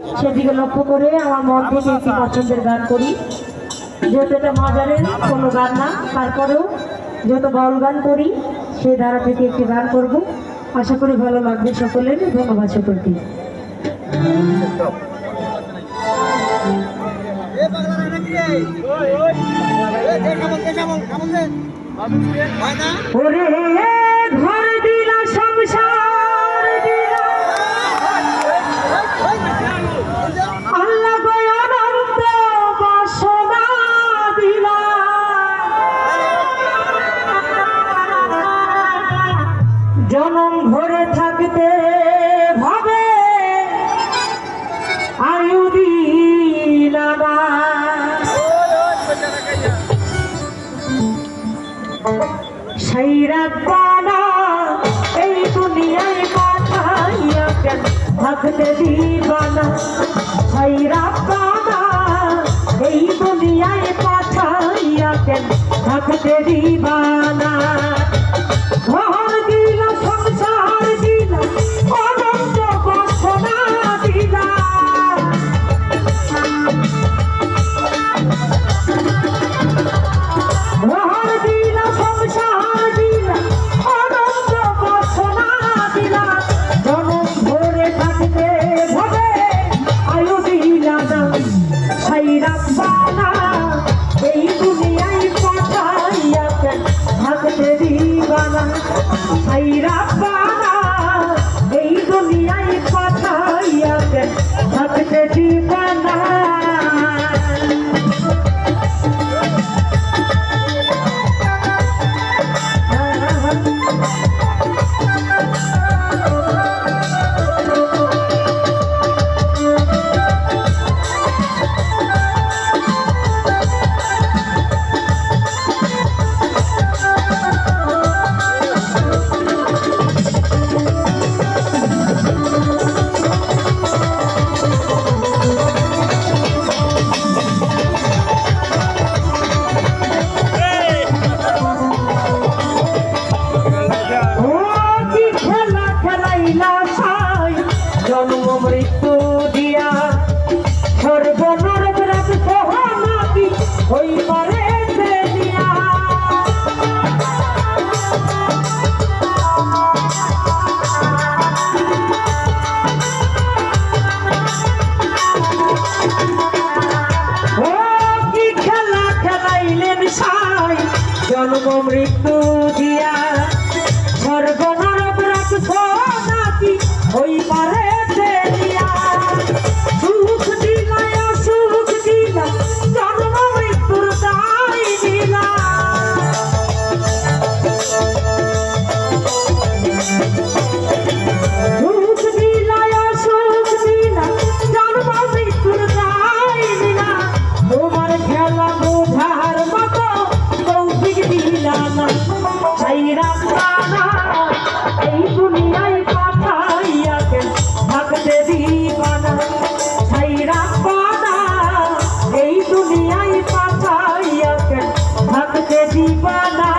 সেদিকে লক্ষ্য করে আমার মন থেকে একটি পছন্দের গান করি। যেহেতু এটা মাজারের কোনো গান না, তারপরেও যেহেতু বাউল গান করি সেই ধারা থেকে একটি গান করব। আশা করি ভালো লাগবে সকলের। ধন্যবাদ সকলকে। ওরে ঘর দিলা সংসার দিলা আল্লাহ গো অনন্ত বাসনা দিলা জনম ভরে থাকতে ভাবে আয়ু দিলা না সেই রাব্বানা এই দুনিয়ায় পাঠাইয়া কেন থাকতে দিবানা। সেই রাব্বানা এই দুনিয়ায় পাঠাইয়া কেন থাকতে দিবানা। ঘর দিলা সংসার দিলা অনন্ত বাসনা দিলা ঘর দিলা সংসার দিলা অনন্ত বাসনা দিলা জনম ভরে থাকতে ভাবে আয়ু দিলা না। সেই রাব্বানা এই দুনিয়ায় পাঠাইয়া কেন থাকতে দিবানা। সেই রাব্বানা এই দুনিয়ায় পাঠাইয়া কেন থাকতে দিবানা। জন্ম মৃত্যু দিয়া সর্বনরক রাত সহনাকি ওই পারে দিয়া ও কি খেলা খেলাইলেন সাই জন্ম মৃত্যু দিয়া সর্বনরক রাত সহনাকি ওই পারে সুখ দিলা সুখ দিলা জন্ম মৃত্যুর দায় দিলা। সুখ দিলা সুখ দিলা জন্ম মৃত্যুর দায় দিলা। তোমার খেলা বোঝার মতো তৌফিক দিলা না। সেই রাব্বানা এই দুনিয়ায় পাঠাইয়া কেন থাকতে দিবানা। সেই রাব্বানা এই দুনিয়ায় পাঠাইয়া কেন থাকতে দিবানা।